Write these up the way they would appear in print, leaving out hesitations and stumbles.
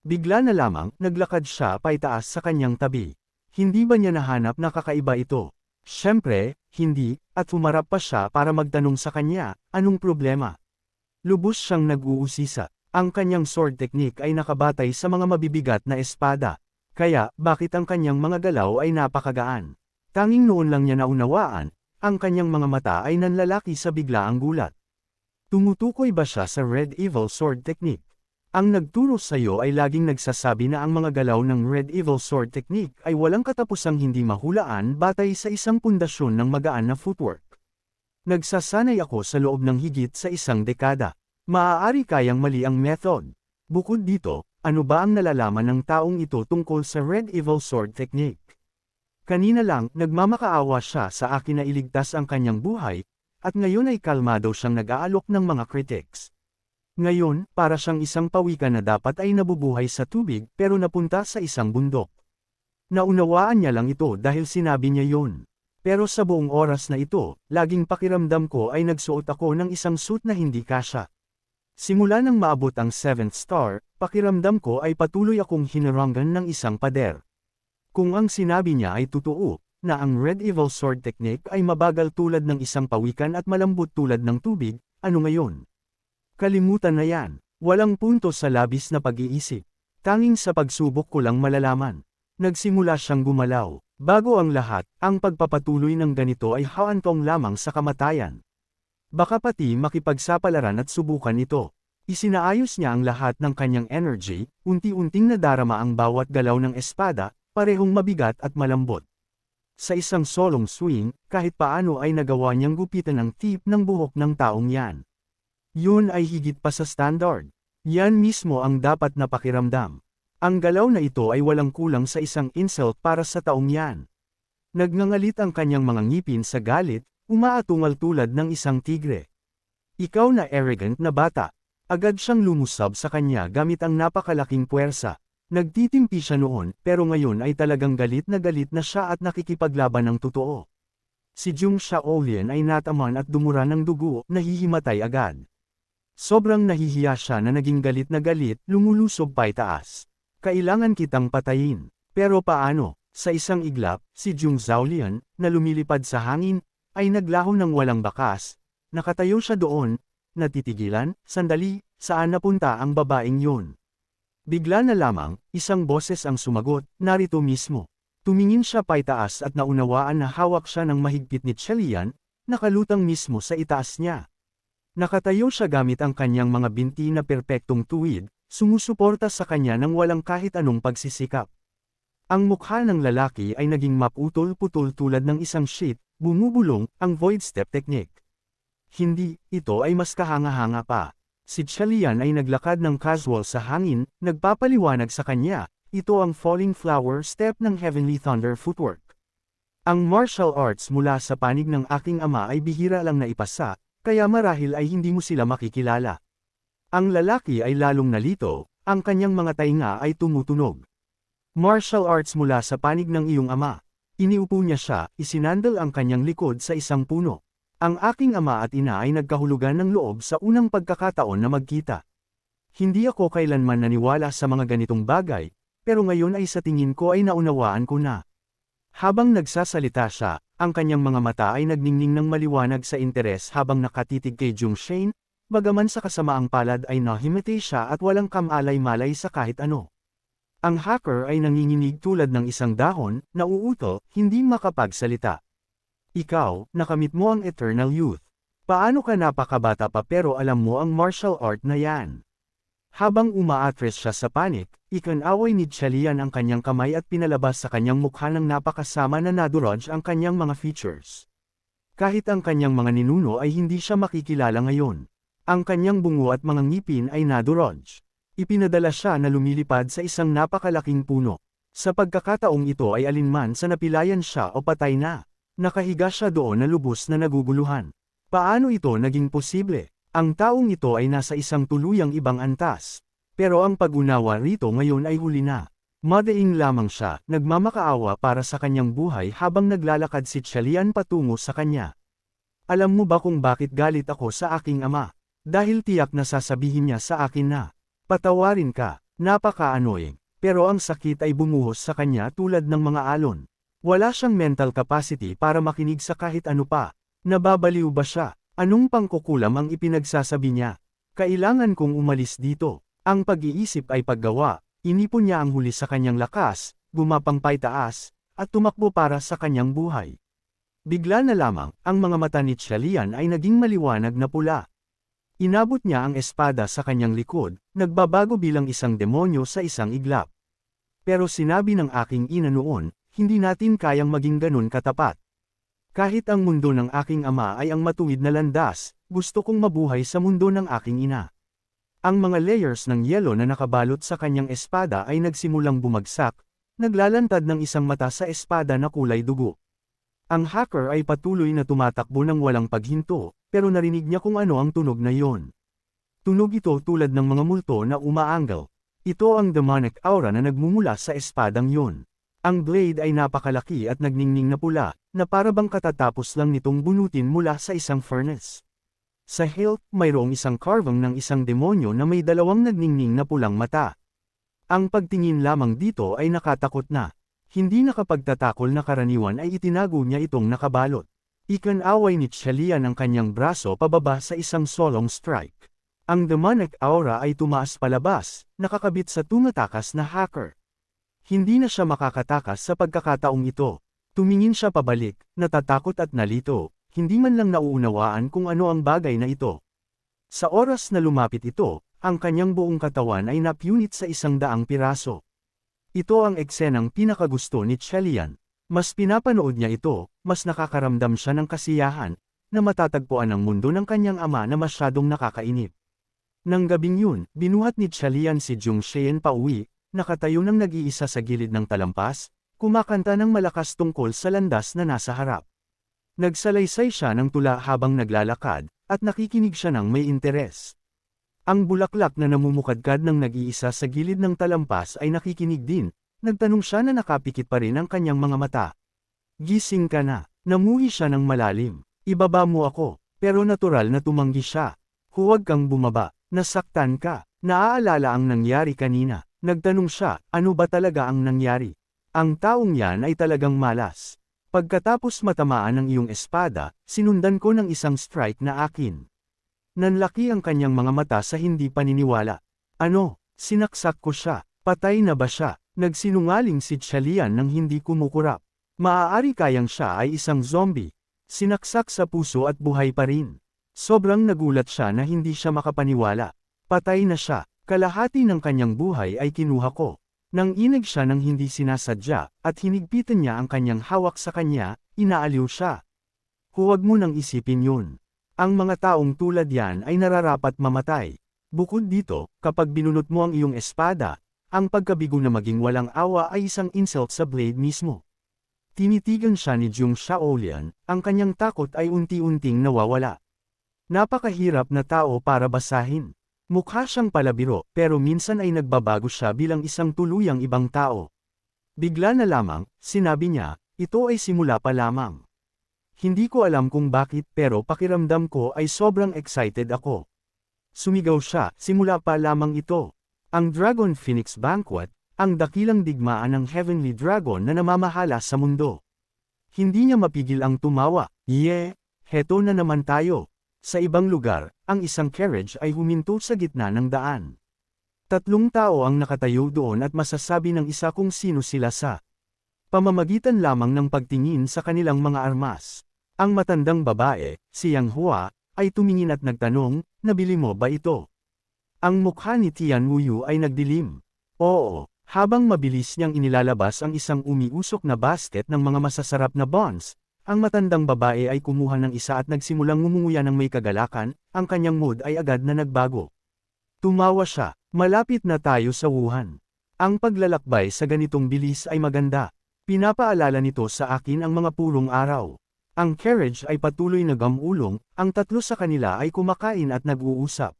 Bigla na lamang, naglakad siya paitaas sa kanyang tabi. Hindi ba niya nahanap na kakaiba ito? Siyempre, hindi, at humarap pa siya para magtanong sa kanya, anong problema? Lubos siyang nag-uusisa. Ang kanyang sword technique ay nakabatay sa mga mabibigat na espada. Kaya, bakit ang kanyang mga galaw ay napakagaan? Tanging noon lang niya naunawaan, ang kanyang mga mata ay nanlalaki sa biglaang gulat. Tumutukoy ba siya sa Red Evil Sword Technique? Ang nagturo sa iyo ay laging nagsasabi na ang mga galaw ng Red Evil Sword Technique ay walang katapusang hindi mahulaan batay sa isang pundasyon ng magaan na footwork. Nagsasanay ako sa loob ng higit sa isang dekada. Maaari kayang mali ang method. Bukod dito, ano ba ang nalalaman ng taong ito tungkol sa Red Evil Sword Technique? Kanina lang, nagmamakaawa siya sa akin na iligtas ang kanyang buhay, at ngayon ay kalmado siyang nag-aalok ng mga critics. Ngayon, para siyang isang pawikan na dapat ay nabubuhay sa tubig pero napunta sa isang bundok. Naunawaan niya lang ito dahil sinabi niya yun. Pero sa buong oras na ito, laging pakiramdam ko ay nagsuot ako ng isang suit na hindi kasya. Simula nang maabot ang 7th star, pakiramdam ko ay patuloy akong hinarangan ng isang pader. Kung ang sinabi niya ay totoo, na ang Red Evil Sword Technique ay mabagal tulad ng isang pawikan at malambot tulad ng tubig, ano ngayon? Kalimutan na yan. Walang punto sa labis na pag-iisip. Tanging sa pagsubok ko lang malalaman. Nagsimula siyang gumalaw. Bago ang lahat, ang pagpapatuloy ng ganito ay hahantong lamang sa kamatayan. Baka pati makipagsapalaran at subukan ito. Isinaayos niya ang lahat ng kanyang energy, unti-unting nadarama ang bawat galaw ng espada, parehong mabigat at malambot. Sa isang solong swing, kahit paano ay nagawa niyang gupitan ang tip ng buhok ng taong yan. Yun ay higit pa sa standard. Yan mismo ang dapat na pakiramdam. Ang galaw na ito ay walang kulang sa isang insult para sa taong yan. Nagngangalit ang kanyang mga ngipin sa galit, umaatungal tulad ng isang tigre. Ikaw na arrogant na bata. Agad siyang lumusab sa kanya gamit ang napakalaking puwersa. Nagtitimpi siya noon, pero ngayon ay talagang galit na siya at nakikipaglaban ng totoo. Si Jung Shaolin ay nataman at dumura ng dugo, nahihimatay agad. Sobrang nahihiya siya na naging galit na galit, lumulusob paitaas. Kailangan kitang patayin. Pero paano? Sa isang iglap, si Jung Shaolin, na lumilipad sa hangin, ay naglaho ng walang bakas. Nakatayo siya doon, natitigilan, sandali, saan napunta ang babaeng yun? Bigla na lamang, isang boses ang sumagot, narito mismo. Tumingin siya paitaas at naunawaan na hawak siya ng mahigpit ni Chelian, nakalutang mismo sa itaas niya. Nakatayo siya gamit ang kanyang mga binti na perpektong tuwid, sumusuporta sa kanya ng walang kahit anong pagsisikap. Ang mukha ng lalaki ay naging maputol-putol tulad ng isang sheet, bumubulong, ang void step technique. Hindi, ito ay mas kahanga-hanga pa. Si Chelian ay naglakad ng casual sa hangin, nagpapaliwanag sa kanya, ito ang falling flower step ng Heavenly Thunder footwork. Ang martial arts mula sa panig ng aking ama ay bihira lang na ipasa, kaya marahil ay hindi mo sila makikilala. Ang lalaki ay lalong nalito, ang kanyang mga tainga ay tumutunog. Martial arts mula sa panig ng iyong ama. Iniupo niya siya, isinandal ang kanyang likod sa isang puno. Ang aking ama at ina ay nagkahulugan ng loob sa unang pagkakataon na magkita. Hindi ako kailanman naniwala sa mga ganitong bagay, pero ngayon ay sa tingin ko ay naunawaan ko na. Habang nagsasalita siya, ang kanyang mga mata ay nagningning ng maliwanag sa interes habang nakatitig kay Jung Shane, bagaman sa kasamaang palad ay nahimiti siya at walang kamalay-malay sa kahit ano. Ang hacker ay nanginginig tulad ng isang dahon, nauuto, hindi makapagsalita. Ikaw, nakamit mo ang eternal youth. Paano ka napakabata pa pero alam mo ang martial art na yan? Habang umaatres siya sa panik, ikinaway ni Chelian ang kanyang kamay at pinalabas sa kanyang mukha ng napakasama na nadurog ang kanyang mga features. Kahit ang kanyang mga ninuno ay hindi siya makikilala ngayon. Ang kanyang bungo at mga ngipin ay nadurog. Ipinadala siya na lumilipad sa isang napakalaking puno. Sa pagkakataong ito ay alinman sa napilayan siya o patay na. Nakahiga siya doon na lubos na naguguluhan. Paano ito naging posible? Ang taong ito ay nasa isang tuluyang ibang antas. Pero ang pag-unawa rito ngayon ay huli na. Madaing lamang siya, nagmamakaawa para sa kanyang buhay habang naglalakad si Chelian patungo sa kanya. Alam mo ba kung bakit galit ako sa aking ama? Dahil tiyak na sasabihin niya sa akin na, patawarin ka. Napaka-annoying, pero ang sakit ay bumuhos sa kanya tulad ng mga alon. Wala siyang mental capacity para makinig sa kahit ano pa. Nababaliw ba siya? Anong pangkukulam ang ipinagsasabi niya? Kailangan kong umalis dito. Ang pag-iisip ay paggawa. Inipon niya ang huli sa kanyang lakas, gumapang paitaas, at tumakbo para sa kanyang buhay. Bigla na lamang, ang mga mata ni Chalian ay naging maliwanag na pula. Inabot niya ang espada sa kanyang likod, nagbabago bilang isang demonyo sa isang iglap. Pero sinabi ng aking ina noon, hindi natin kayang maging ganun katapat. Kahit ang mundo ng aking ama ay ang matuwid na landas, gusto kong mabuhay sa mundo ng aking ina. Ang mga layers ng yelo na nakabalot sa kanyang espada ay nagsimulang bumagsak, naglalantad ng isang mata sa espada na kulay dugo. Ang hacker ay patuloy na tumatakbo ng walang paghinto, pero narinig niya kung ano ang tunog na iyon. Tunog ito tulad ng mga multo na umaanggal. Ito ang demonic aura na nagmumula sa espadang yun. Ang blade ay napakalaki at nagningning na pula, na parabang katatapos lang nitong bunutin mula sa isang furnace. Sa hilt, mayroong isang carving ng isang demonyo na may dalawang nagningning na pulang mata. Ang pagtingin lamang dito ay nakatakot na. Hindi nakapagtatakol na karaniwan ay itinago niya itong nakabalot. Ikan-away ni Chalian ang kanyang braso pababa sa isang solong strike. Ang demonic aura ay tumaas palabas, nakakabit sa tumatakas na hacker. Hindi na siya makakatakas sa pagkakataong ito. Tumingin siya pabalik, natatakot at nalito, hindi man lang nauunawaan kung ano ang bagay na ito. Sa oras na lumapit ito, ang kanyang buong katawan ay napunit sa 100 piraso. Ito ang eksenang pinakagusto ni Chalian. Mas pinapanood niya ito, mas nakakaramdam siya ng kasiyahan, na matatagpuan ang mundo ng kanyang ama na masyadong nakakainip. Nang gabing yun, binuhat ni Chalian si Jung Shein pauwi, nakatayo ng nag-iisa sa gilid ng talampas, kumakanta ng malakas tungkol sa landas na nasa harap. Nagsalaysay siya ng tula habang naglalakad, at nakikinig siya ng may interes. Ang bulaklak na namumukadkad ng nag-iisa sa gilid ng talampas ay nakikinig din. Nagtanong siya na nakapikit pa rin ang kanyang mga mata. Gising ka na. Namuhi siya ng malalim. Ibaba mo ako. Pero natural na tumanggi siya. Huwag kang bumaba. Nasaktan ka. Naaalala ang nangyari kanina. Nagtanong siya, ano ba talaga ang nangyari? Ang taong yan ay talagang malas. Pagkatapos matamaan ng iyong espada, sinundan ko ng isang strike na akin. Nanlaki ang kanyang mga mata sa hindi paniniwala. Ano? Sinaksak ko siya. Patay na ba siya? Nagsinungaling si Chalian nang hindi kumukurap. Maaari kayang siya ay isang zombie. Sinaksak sa puso at buhay pa rin. Sobrang nagulat siya na hindi siya makapaniwala. Patay na siya. Kalahati ng kanyang buhay ay kinuha ko. Nang inag siya ng hindi sinasadya, at hinigpitan niya ang kanyang hawak sa kanya, inaaliw siya. Huwag mo nang isipin yun. Ang mga taong tulad yan ay nararapat mamatay. Bukod dito, kapag binunot mo ang iyong espada, ang pagkabigo na maging walang awa ay isang insult sa blade mismo. Tinitigan siya ni Jung Shaolian, ang kanyang takot ay unti-unting nawawala. Napakahirap na tao para basahin. Mukha siyang palabiro, pero minsan ay nagbabago siya bilang isang tuluyang ibang tao. Bigla na lamang, sinabi niya, ito ay simula pa lamang. Hindi ko alam kung bakit pero pakiramdam ko ay sobrang excited ako. Sumigaw siya, simula pa lamang ito. Ang Dragon Phoenix Banquet, ang dakilang digmaan ng Heavenly Dragon na namamahala sa mundo. Hindi niya mapigil ang tumawa. Heto na naman tayo. Sa ibang lugar, ang isang carriage ay huminto sa gitna ng daan. 3 tao ang nakatayo doon at masasabi ng isa kung sino sila sa pamamagitan lamang ng pagtingin sa kanilang mga armas. Ang matandang babae, si Yang Hua, ay tumingin at nagtanong, nabili mo ba ito? Ang mukha ni Tian Wuyu ay nagdilim. Oo, habang mabilis niyang inilalabas ang isang umiusok na basket ng mga masasarap na buns, ang matandang babae ay kumuha ng isa at nagsimulang ngumunguya ng may kagalakan, ang kanyang mood ay agad na nagbago. Tumawa siya, malapit na tayo sa Wuhan. Ang paglalakbay sa ganitong bilis ay maganda. Pinapaalala nito sa akin ang mga purong araw. Ang carriage ay patuloy na gamulong, ang 3 sa kanila ay kumakain at nag-uusap.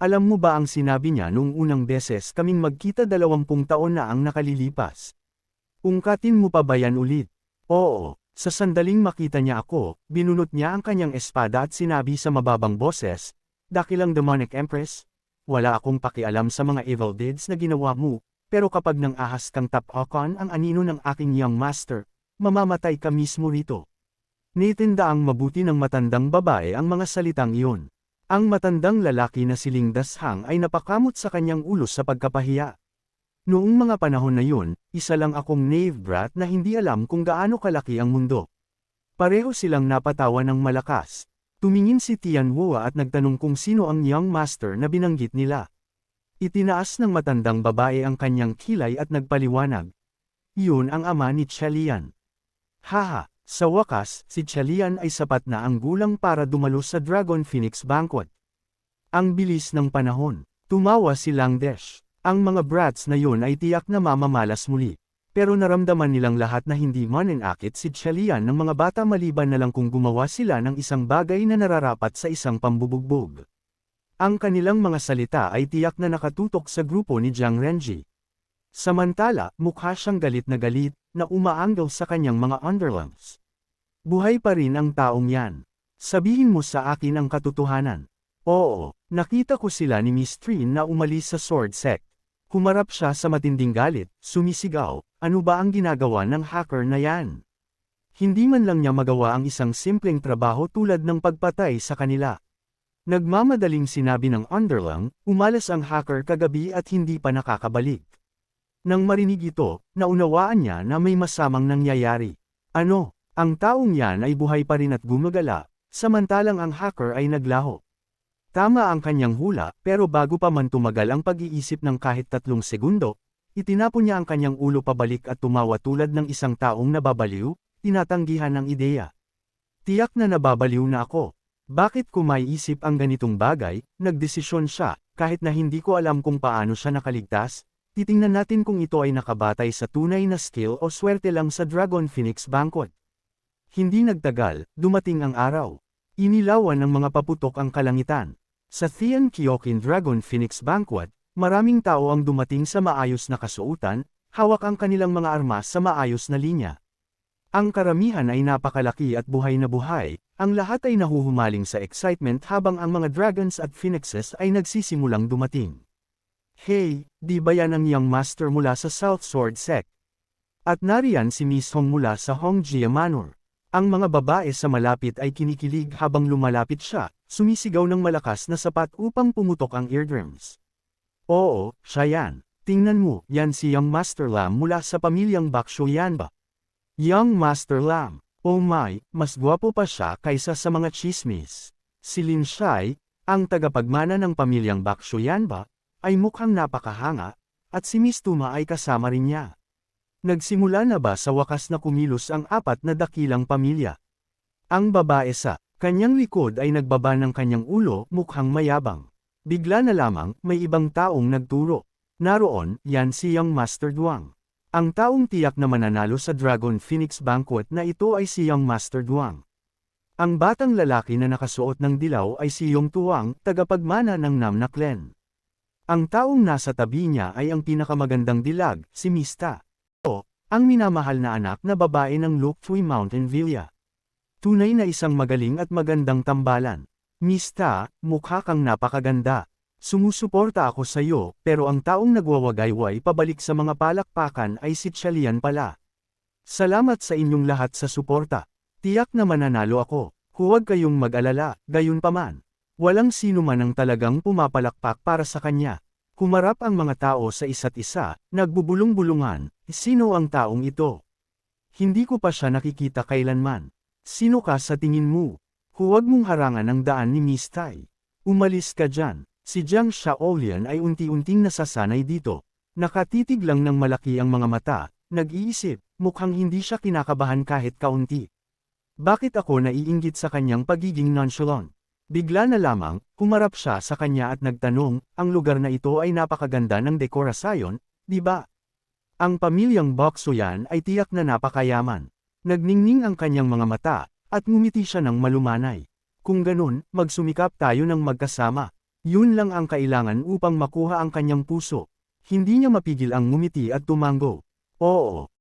Alam mo ba ang sinabi niya noong unang beses kaming magkita 20 taon na ang nakalilipas? Ungkatin mo pa ba yan ulit? Oo, sa sandaling makita niya ako, binunot niya ang kanyang espada at sinabi sa mababang boses, dakilang demonic empress? wala akong pakialam sa mga evil deeds na ginawa mo, pero kapag nang ahas kang tapakan ang anino ng aking young master, mamamatay ka mismo rito. Nitindaang mabuti ng matandang babae ang mga salitang iyon. Ang matandang lalaki na si Ling Dashang ay napakamot sa kanyang ulo sa pagkapahiya. Noong mga panahon na yun, isa lang akong knave brat na hindi alam kung gaano kalaki ang mundo. Pareho silang napatawa ng malakas. Tumingin si Tian Hua at nagtanong kung sino ang young master na binanggit nila. Itinaas ng matandang babae ang kanyang kilay at nagpaliwanag. Yun ang ama ni Chalian. Haha, sa wakas, si Chalian ay sapat na ang gulang para dumalo sa Dragon Phoenix Banquet. Ang bilis ng panahon. Tumawa si Lang Desh. Ang mga brats na yun ay tiyak na mamamalas muli. Pero naramdaman nilang lahat na hindi mananakit si Chalian ng mga bata maliban na lang kung gumawa sila ng isang bagay na nararapat sa isang pambubugbog. Ang kanilang mga salita ay tiyak na nakatutok sa grupo ni Jiang Renji. Samantala, mukha siyang galit na umaanggaw sa kanyang mga underlings. Buhay pa rin ang taong yan. Sabihin mo sa akin ang katotohanan. Oo, nakita ko sila ni Miss Trin na umalis sa Sword Sect. Humarap siya sa matinding galit, sumisigaw, ano ba ang ginagawa ng hacker na yan? Hindi man lang niya magawa ang isang simpleng trabaho tulad ng pagpatay sa kanila. Nagmamadaling sinabi ng underling, umalas ang hacker kagabi at hindi pa nakakabalik. Nang marinig ito, naunawaan niya na may masamang nangyayari. Ano, ang taong yan ay buhay pa rin at gumagala, samantalang ang hacker ay naglaho. Tama ang kanyang hula, pero bago pa man tumagal ang pag-iisip ng kahit 3 segundo, itinapon niya ang kanyang ulo pabalik at tumawa tulad ng isang taong nababaliw, tinatanggihan ng ideya. Tiyak na nababaliw na ako. Bakit ko maiisip ang ganitong bagay? Nagdesisyon siya, kahit na hindi ko alam kung paano siya nakaligtas. Titingnan natin kung ito ay nakabatay sa tunay na skill o swerte lang sa Dragon Phoenix Banquet. Hindi nagtagal, dumating ang araw. Inilawan ng mga paputok ang kalangitan. Sa Thian Kyokin Dragon Phoenix Banquet, maraming tao ang dumating sa maayos na kasuotan, hawak ang kanilang mga armas sa maayos na linya. Ang karamihan ay napakalaki at buhay na buhay, ang lahat ay nahuhumaling sa excitement habang ang mga dragons at phoenixes ay nagsisimulang dumating. Hey, di ba yan ang young master mula sa South Sword Sect? At nariyan si Miss Hong mula sa Hongjia Manor. Ang mga babae sa malapit ay kinikilig habang lumalapit siya, sumisigaw ng malakas na sapat upang pumutok ang eardrums. Oo, siya yan. Tingnan mo, yan si Young Master Lam mula sa pamilyang Baksho Yanba. Young Master Lam. Oh my, mas gwapo pa siya kaysa sa mga chismis. Si Lin Shai, ang tagapagmana ng pamilyang Baksho Yanba, ay mukhang napakahanga, at si Miss Tuma ay kasama rin niya. Nagsimula na ba sa wakas na kumilos ang 4 na dakilang pamilya? Ang babae sa kanyang likod ay nagbaba ng kanyang ulo, mukhang mayabang. Bigla na lamang, may ibang taong nagturo. Naroon, yan si Young Master Duang. Ang taong tiyak na mananalo sa Dragon Phoenix Banquet na ito ay si Young Master Duang. Ang batang lalaki na nakasuot ng dilaw ay si Yong Tuang, tagapagmana ng Namna Clan. Ang taong nasa tabi niya ay ang pinakamagandang dilag, si Mista. Ang minamahal na anak na babae ng Luktui Mountain Villa. Tunay na isang magaling at magandang tambalan. Mista, mukha kang napakaganda. Sumusuporta ako sa iyo, pero ang taong nagwawagayway pabalik sa mga palakpakan ay si Chalian pala. Salamat sa inyong lahat sa suporta. Tiyak na mananalo ako. Huwag kayong mag-alala, gayunpaman. Walang sino man ang talagang pumapalakpak para sa kanya. Kumarap ang mga tao sa isa't isa, nagbubulong-bulungan, sino ang taong ito? Hindi ko pa siya nakikita kailanman. Sino ka sa tingin mo? Huwag mong harangan ang daan ni Miss Tai. Umalis ka dyan. Si Jiang Shaolian ay unti-unting nasasanay dito. Nakatitig lang ng malaki ang mga mata, nag-iisip, mukhang hindi siya kinakabahan kahit kaunti. Bakit ako naiinggit sa kanyang pagiging nonchalant? Bigla na lamang, humarap siya sa kanya at nagtanong, ang lugar na ito ay napakaganda ng dekorasyon, di ba? Ang pamilyang Bakso yan ay tiyak na napakayaman. Nagningning ang kanyang mga mata, at ngumiti siya ng malumanay. Kung ganun, magsumikap tayo ng magkasama. Yun lang ang kailangan upang makuha ang kanyang puso. Hindi niya mapigil ang ngumiti at tumango. Oo.